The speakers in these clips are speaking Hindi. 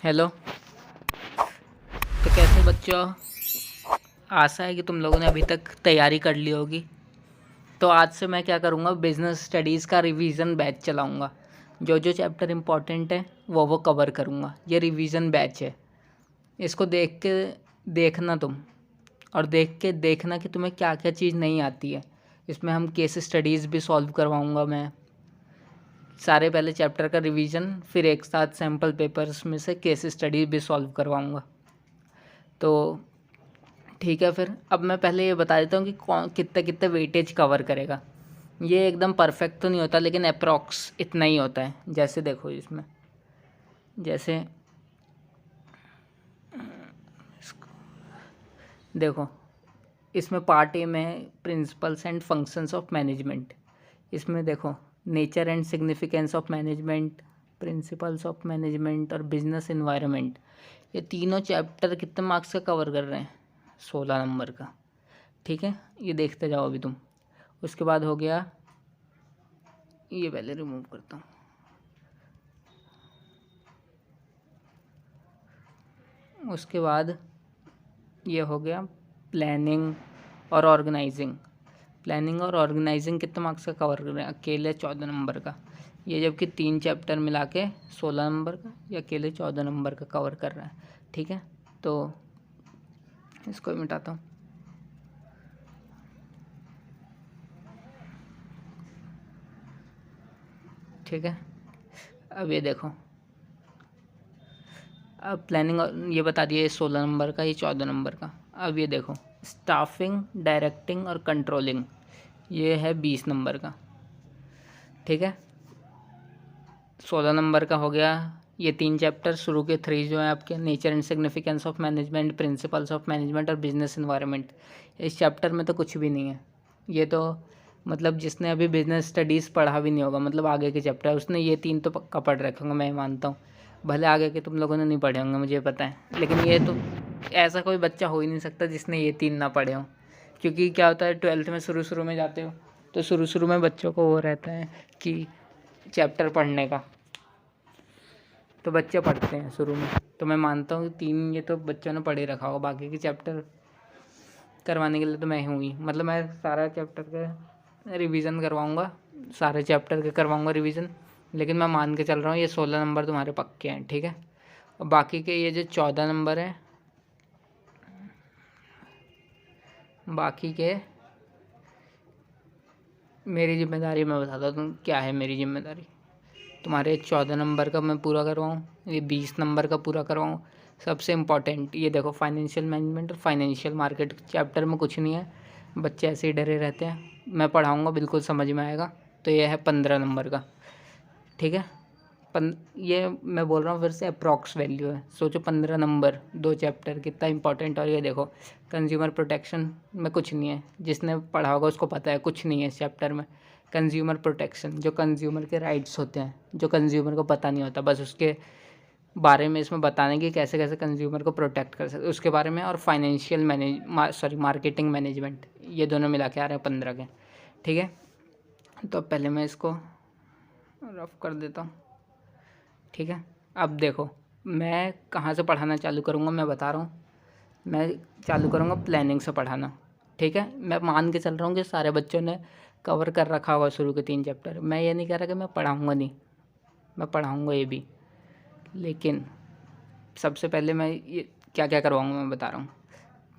हेलो। तो कैसे बच्चों, आशा है कि तुम लोगों ने अभी तक तैयारी कर ली होगी। तो आज से मैं क्या करूँगा, बिज़नेस स्टडीज़ का रिवीजन बैच चलाऊँगा। जो जो चैप्टर इम्पोर्टेंट है वो कवर करूँगा। ये रिवीजन बैच है, इसको देख के देखना तुम, और देख के देखना कि तुम्हें क्या क्या चीज़ नहीं आती है। इसमें हम केस स्टडीज़ भी सॉल्व करवाऊँगा मैं। सारे पहले चैप्टर का रिवीजन, फिर एक साथ सैम्पल पेपर्स में से केस स्टडी भी सॉल्व करवाऊँगा। तो ठीक है, फिर अब मैं पहले ये बता देता हूँ कि कौन कितना कितना वेटेज कवर करेगा। ये एकदम परफेक्ट तो नहीं होता, लेकिन अप्रॉक्स इतना ही होता है। जैसे देखो इसमें, जैसे देखो इसमें पार्ट ए में है principles and functions of management. इसमें देखो nature and significance of management, principles of management और बिजनेस इन्वायरमेंट। ये तीनों चैप्टर कितने मार्क्स का कवर कर रहे हैं? 16 नंबर का। ठीक है, ये देखते जाओ अभी तुम। उसके बाद हो गया, ये पहले रिमूव करता हूँ। उसके बाद ये हो गया प्लानिंग और ऑर्गेनाइजिंग। प्लानिंग और ऑर्गेनाइजिंग कितने मार्क्स का कवर कर रहे हैं? अकेले 14 नंबर का। ये जबकि 3 चैप्टर मिला के 16 नंबर का, ये अकेले 14 नंबर का कवर कर रहा है। ठीक है, तो इसको मिटाता हूँ। ठीक है, अब ये देखो, अब प्लानिंग ये बता दिया, ये 16 नंबर का, ये 14 नंबर का। अब ये देखो स्टाफिंग, डायरेक्टिंग और कंट्रोलिंग, ये है 20 नंबर का। ठीक है, 16 नंबर का हो गया। ये 3 चैप्टर शुरू के 3 जो हैं आपके, nature and significance of management, principles of management और बिजनेस इन्वायरमेंट। इस चैप्टर में तो कुछ भी नहीं है। ये तो मतलब जिसने अभी बिजनेस स्टडीज़ पढ़ा भी नहीं होगा, मतलब आगे के चैप्टर, उसने ये 3 तो पक्का पढ़ रखे होंगे, मैं मानता हूँ। भले आगे के तुम लोगों ने नहीं पढ़े होंगे, मुझे पता है, लेकिन ये तो ऐसा कोई बच्चा हो ही नहीं सकता जिसने ये 3 ना पढ़े हों। क्योंकि क्या होता है, 12th में शुरू में जाते हो तो शुरू में बच्चों को वो रहता है कि चैप्टर पढ़ने का, तो बच्चे पढ़ते हैं शुरू में। तो मैं मानता हूँ 3 ये तो बच्चों ने पढ़े रखा होगा। बाकी के चैप्टर करवाने के लिए तो मैं हूँ ही, मतलब मैं सारा चैप्टर का रिवीजन करवाऊँगा, सारे चैप्टर के करवाऊँगा रिवीजन। लेकिन मैं मान के चल रहा हूँ ये 16 नंबर तुम्हारे पक्के हैं। ठीक है, और बाकी के ये जो 14 नंबर है, बाकी के मेरी जिम्मेदारी मैं बताता हूँ क्या है मेरी जिम्मेदारी। तुम्हारे 14 नंबर का मैं पूरा करवाऊँ, ये 20 नंबर का पूरा करवाऊँ। सबसे इम्पॉर्टेंट ये देखो, फाइनेंशियल मैनेजमेंट और फाइनेंशियल मार्केट चैप्टर में कुछ नहीं है, बच्चे ऐसे ही डरे रहते हैं। मैं पढ़ाऊँगा, बिल्कुल समझ में आएगा। तो ये है 15 नंबर का। ठीक है, ये मैं बोल रहा हूँ फिर से अप्रॉक्स वैल्यू है। सोचो 15 नंबर 2 चैप्टर कितना इंपॉर्टेंट। और ये देखो कंज्यूमर प्रोटेक्शन में कुछ नहीं है, जिसने पढ़ा होगा उसको पता है, कुछ नहीं है इस चैप्टर में। कंज्यूमर प्रोटेक्शन, जो कंज्यूमर के राइट्स होते हैं, जो कंज्यूमर को पता नहीं होता, बस उसके बारे में इसमें बताने की कैसे कैसे कंज्यूमर को प्रोटेक्ट कर सकते उसके बारे में। और फाइनेंशियल मार्केटिंग मैनेजमेंट, ये दोनों मिला के आ रहे हैं 15 के। ठीक है, तो पहले मैं इसको रफ कर देता हूँ। ठीक है, अब देखो मैं कहाँ से पढ़ाना चालू करूँगा, मैं बता रहा हूँ। मैं चालू करूँगा प्लानिंग से पढ़ाना। ठीक है, मैं मान के चल रहा हूँ कि सारे बच्चों ने कवर कर रखा होगा शुरू के 3 चैप्टर। मैं ये नहीं कह रहा कि मैं पढ़ाऊँगा नहीं, मैं पढ़ाऊँगा ये भी। लेकिन सबसे पहले मैं ये क्या क्या करवाऊँगा मैं बता रहा हूँ।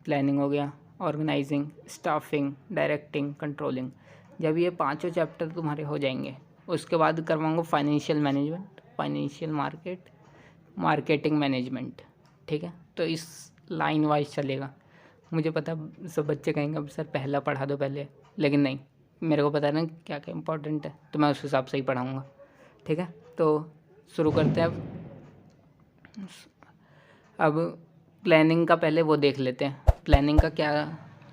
प्लानिंग हो गया, ऑर्गेनाइजिंग, स्टाफिंग, डायरेक्टिंग, कंट्रोलिंग। जब ये 5 चैप्टर तुम्हारे हो जाएंगे, उसके बाद करवाऊँगा financial management, financial marketing management. ठीक है, तो इस लाइन वाइज चलेगा। मुझे पता सब बच्चे कहेंगे अब सर पहला पढ़ा दो पहले, लेकिन नहीं, मेरे को पता है ना क्या क्या इंपॉर्टेंट है, तो मैं उस हिसाब से ही पढ़ाऊँगा। ठीक है, तो शुरू करते हैं अब प्लानिंग का पहले वो देख लेते हैं। प्लानिंग का क्या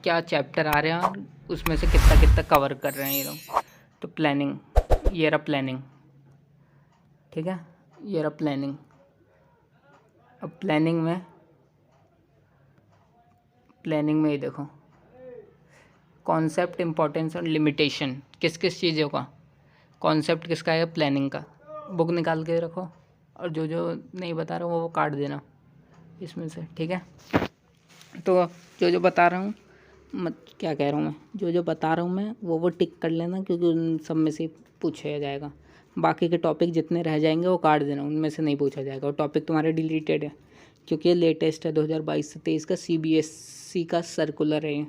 क्या चैप्टर आ रहे हैं और उसमें से कितना कितना कवर कर रहे हैं ये लोग। तो प्लानिंग, ये रहा प्लानिंग। ठीक है, ये रहा प्लानिंग। अब प्लानिंग में ये देखो कॉन्सेप्ट, इम्पोर्टेंस और लिमिटेशन, किस किस चीज़ों का कॉन्सेप्ट किसका है प्लानिंग का। बुक निकाल के रखो, और जो जो नहीं बता रहा हूँ वो काट देना इसमें से, ठीक है। तो जो जो बता रहा हूँ, क्या कह रहा हूँ मैं, जो जो बता रहा हूँ मैं वो टिक कर लेना, क्योंकि उन सब में से पूछा जाएगा। बाकी के टॉपिक जितने रह जाएंगे वो काट देना, उनमें से नहीं पूछा जाएगा। और टॉपिक तुम्हारे डिलीटेड है, क्योंकि ये लेटेस्ट है 2022 से 23 का CBSE का सर्कुलर है ये,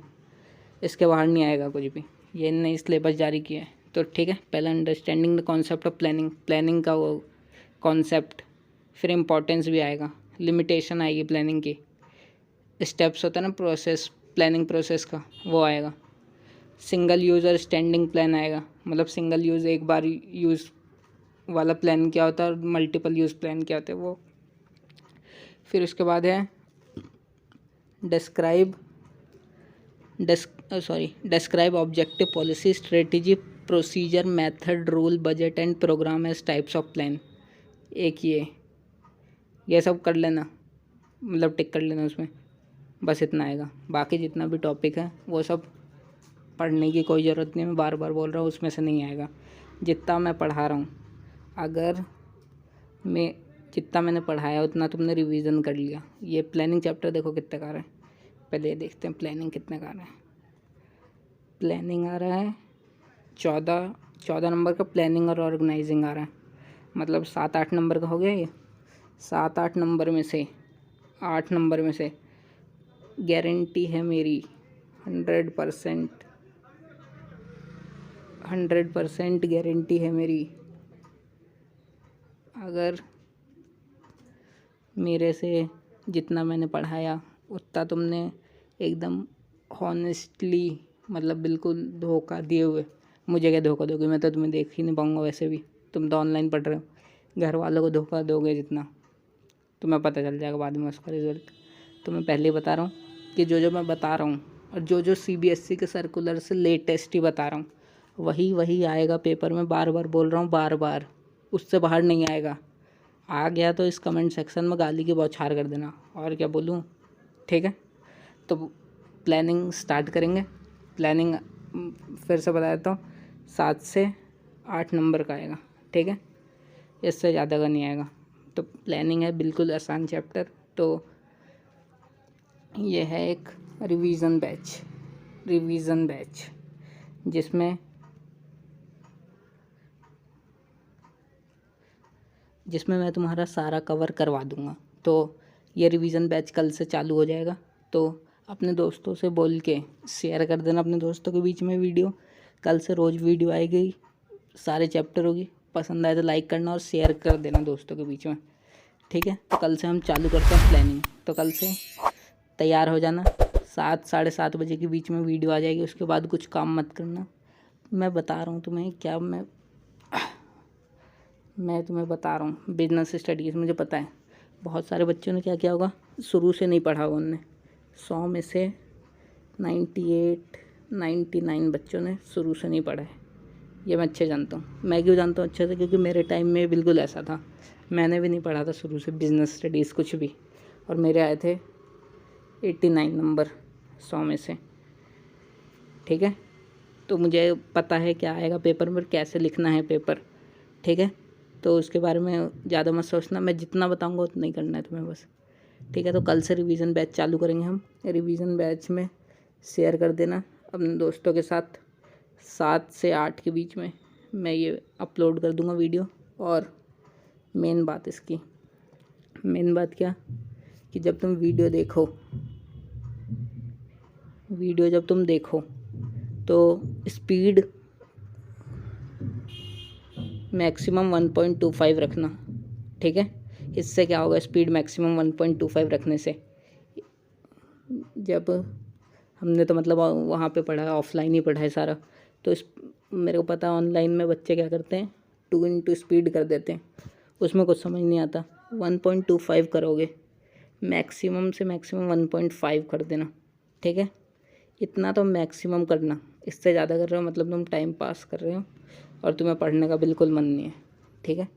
इसके बाहर नहीं आएगा कुछ भी, ये नई सिलेबस जारी किया है। तो ठीक है, पहला understanding the concept of planning, planning का वो कॉन्सेप्ट, फिर इम्पोर्टेंस भी आएगा, लिमिटेशन आएगी प्लानिंग की, स्टेप्स होता है ना प्रोसेस, प्लानिंग प्रोसेस का, वो आएगा। सिंगल यूज़ और स्टैंडिंग प्लान आएगा, मतलब सिंगल यूज़ एक बार यूज़ वाला प्लान क्या होता है और मल्टीपल यूज़ प्लान क्या होता है वो। फिर उसके बाद है describe objective, policy, strategy, procedure, method, rule, budget and programme as types of plan. एक ये सब कर लेना, मतलब टिक कर लेना उसमें, बस इतना आएगा। बाकी जितना भी टॉपिक है वो सब पढ़ने की कोई ज़रूरत नहीं, मैं बार बार बोल रहा हूँ, उसमें से नहीं आएगा। जितना मैं पढ़ा रहा हूँ, अगर मैं जितना मैंने पढ़ाया उतना तुमने रिवीजन कर लिया। ये प्लानिंग चैप्टर देखो कितने का आ रहा है, पहले ये देखते हैं प्लानिंग कितने का आ रहा है। प्लानिंग आ रहा है 14 नंबर का, प्लानिंग और ऑर्गेनाइजिंग आ रहा है, मतलब 7-8 नंबर का हो गया ये। 7-8 नंबर में से 8 नंबर में से गारंटी है मेरी 100% गारंटी है मेरी, अगर मेरे से जितना मैंने पढ़ाया उतना तुमने एकदम हॉनेस्टली, मतलब बिल्कुल धोखा दिए हुए, मुझे क्या धोखा दोगे, मैं तो तुम्हें देख ही नहीं पाऊँगा, वैसे भी तुम तो ऑनलाइन पढ़ रहे हो। घर वालों को धोखा दोगे जितना, तुम्हें पता चल जाएगा बाद में उसका रिज़ल्ट। तो मैं पहले ही बता रहा हूँ कि जो जो मैं बता रहा हूँ और जो जो CBSE के सर्कुलर से लेटेस्ट ही बता रहा हूँ वही आएगा पेपर में। बार बार बोल रहा हूँ, बार, उससे बाहर नहीं आएगा। आ गया तो इस कमेंट सेक्शन में गाली की बौछार कर देना, और क्या बोलूँ, ठीक है। तो प्लानिंग स्टार्ट करेंगे। प्लानिंग फिर से बता देता हूँ, 7 से 8 नंबर का आएगा, ठीक है, इससे ज़्यादा का नहीं आएगा। तो प्लानिंग है बिल्कुल आसान चैप्टर। तो ये है एक रिवीजन बैच जिसमें मैं तुम्हारा सारा कवर करवा दूँगा। तो ये रिवीजन बैच कल से चालू हो जाएगा। तो अपने दोस्तों से बोल के शेयर कर देना अपने दोस्तों के बीच में वीडियो। कल से रोज़ वीडियो आएगी, सारे चैप्टर होगी। पसंद आए तो लाइक करना और शेयर कर देना दोस्तों के बीच में, ठीक है। तो कल से हम चालू करते हैं प्लानिंग। तो कल से तैयार हो जाना, 7 साढ़े 7 बजे के बीच में वीडियो आ जाएगी। उसके बाद कुछ काम मत करना, मैं बता रहा हूँ तुम्हें क्या, मैं तुम्हें बता रहा हूँ बिजनेस स्टडीज़। मुझे पता है बहुत सारे बच्चों ने क्या किया होगा, शुरू से नहीं पढ़ा होगा उनने। 100 में से 98-99 बच्चों ने शुरू से नहीं पढ़ा है, ये मैं अच्छे जानता हूँ। मैं क्यों जानता हूँ अच्छे से, क्योंकि मेरे टाइम में बिल्कुल ऐसा था, मैंने भी नहीं पढ़ा था शुरू से बिजनेस स्टडीज़ कुछ भी, और मेरे आए थे 89 नंबर 100 में से, ठीक है। तो मुझे पता है क्या आएगा पेपर में, कैसे लिखना है पेपर, ठीक है। तो उसके बारे में ज़्यादा मत सोचना, मैं जितना बताऊंगा उतना ही करना है तुम्हें बस, ठीक है। तो कल से रिवीजन बैच चालू करेंगे हम। रिवीजन बैच में शेयर कर देना अपने दोस्तों के साथ। 7 से 8 के बीच में मैं ये अपलोड कर दूंगा वीडियो। और मेन बात क्या, कि जब तुम वीडियो जब तुम देखो तो स्पीड मैक्सिमम 1.25 रखना, ठीक है। इससे क्या होगा, स्पीड मैक्सिमम 1.25 रखने से, जब हमने तो मतलब वहाँ पे पढ़ा है, ऑफलाइन ही पढ़ा है सारा, तो मेरे को पता है ऑनलाइन में बच्चे क्या करते हैं 2x स्पीड कर देते हैं, उसमें कुछ समझ नहीं आता। 1.25 करोगे, मैक्सिमम से मैक्सिमम 1.5 कर देना, ठीक है। इतना तो मैक्सिमम करना, इससे ज़्यादा कर रहे हो मतलब तुम टाइम पास कर रहे हो और तुम्हें पढ़ने का बिल्कुल मन नहीं है, ठीक है।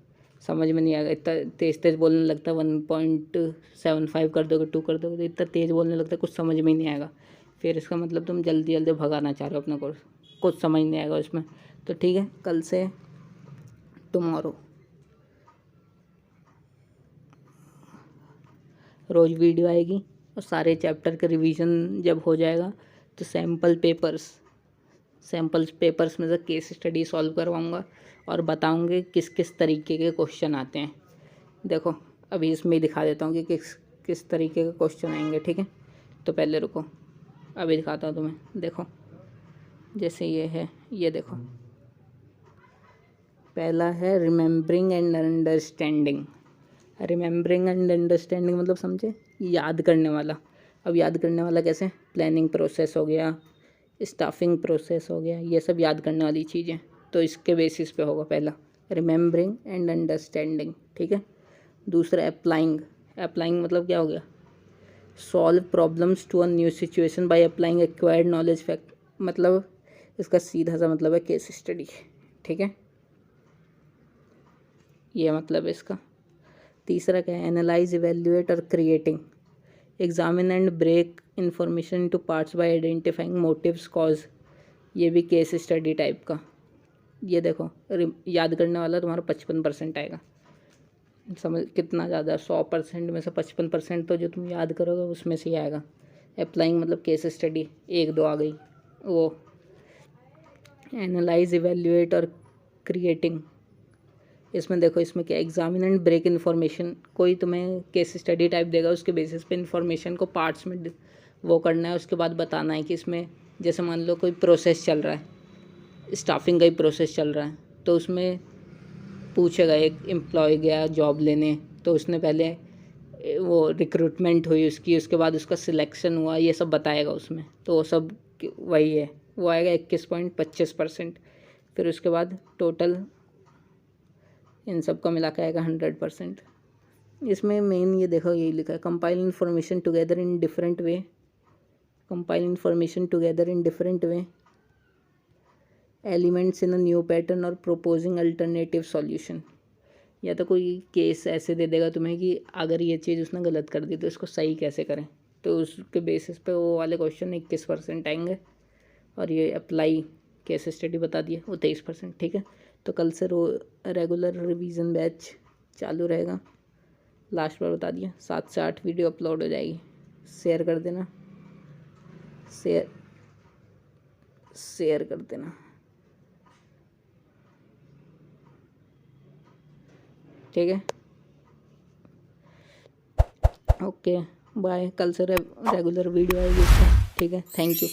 समझ में नहीं आएगा, इतना तेज़ बोलने लगता है। 1.75 कर दोगे, 2 कर दोगे, तो इतना तेज़ बोलने लगता है, कुछ समझ में ही नहीं आएगा। फिर इसका मतलब तुम जल्दी भगाना चाह रहे हो अपना कोर्स, कुछ समझ नहीं आएगा उसमें। तो ठीक है, कल से टुमारो रोज़ वीडियो आएगी और सारे चैप्टर के रिवीजन जब हो जाएगा तो सैम्पल्स पेपर्स में से केस स्टडी सॉल्व करवाऊँगा और बताऊँगे किस किस तरीके के क्वेश्चन आते हैं। देखो अभी इसमें ही दिखा देता हूँ कि किस किस तरीके के क्वेश्चन आएंगे, ठीक है। तो पहले रुको, अभी दिखाता हूँ तुम्हें। देखो जैसे ये है, ये देखो पहला है remembering and understanding. Remembering and understanding मतलब समझे, याद करने वाला। अब याद करने वाला कैसे, प्लानिंग प्रोसेस हो गया, स्टाफिंग प्रोसेस हो गया, ये सब याद करने वाली चीज़ें। तो इसके बेसिस पे होगा पहला रिमेम्बरिंग एंड अंडरस्टैंडिंग, ठीक है। दूसरा अप्लाइंग मतलब क्या हो गया, solve problems to a new situation by applying acquired knowledge fact, मतलब इसका सीधा सा मतलब है केस स्टडी, ठीक है। ये मतलब है इसका। तीसरा क्या है, एनालाइज इवेल्युएट और creating, examine and break information into parts by identifying motives cause, ये भी केस स्टडी टाइप का। ये देखो याद करने वाला तुम्हारा 55% आएगा। समझ कितना ज़्यादा, 100% में से 55% तो जो तुम याद करोगे उसमें से ही आएगा। अप्लाइंग मतलब केस स्टडी 1-2 आ गई। वो एनालाइज इवेल्युएट और क्रिएटिंग, इसमें देखो इसमें क्या, एग्जामिन एंड ब्रेक इन्फॉर्मेशन, कोई तुम्हें केस स्टडी टाइप देगा, उसके बेसिस पे इन्फॉर्मेशन को पार्ट्स में वो करना है, उसके बाद बताना है कि इसमें जैसे मान लो कोई प्रोसेस चल रहा है, स्टाफिंग का ही प्रोसेस चल रहा है, तो उसमें पूछेगा एक एम्प्लॉय गया जॉब लेने, तो उसने पहले वो रिक्रूटमेंट हुई उसकी, उसके बाद उसका सिलेक्शन हुआ, ये सब बताएगा उसमें। तो वो सब वही है, वो आएगा 21.25%। फिर उसके बाद टोटल इन सब का मिला के आएगा 100%। इसमें मेन ये देखो यही लिखा है, compile information together in different way, elements in a new pattern और प्रोपोजिंग अल्टरनेटिव सॉल्यूशन। या तो कोई केस ऐसे दे देगा तुम्हें कि अगर ये चीज़ उसने गलत कर दी तो इसको सही कैसे करें, तो उसके बेसिस पे वो वाले क्वेश्चन 21% आएंगे। और ये अप्लाई केस स्टडी बता दिए वो 23%, ठीक है। तो कल से रेगुलर रिवीजन बैच चालू रहेगा। लास्ट बार बता दिया, 7 से 8 वीडियो अपलोड हो जाएगी। शेयर कर देना, शेयर कर देना, ठीक है। ओके बाय, कल से रेगुलर वीडियो आएगी इसका, ठीक है। Thank you.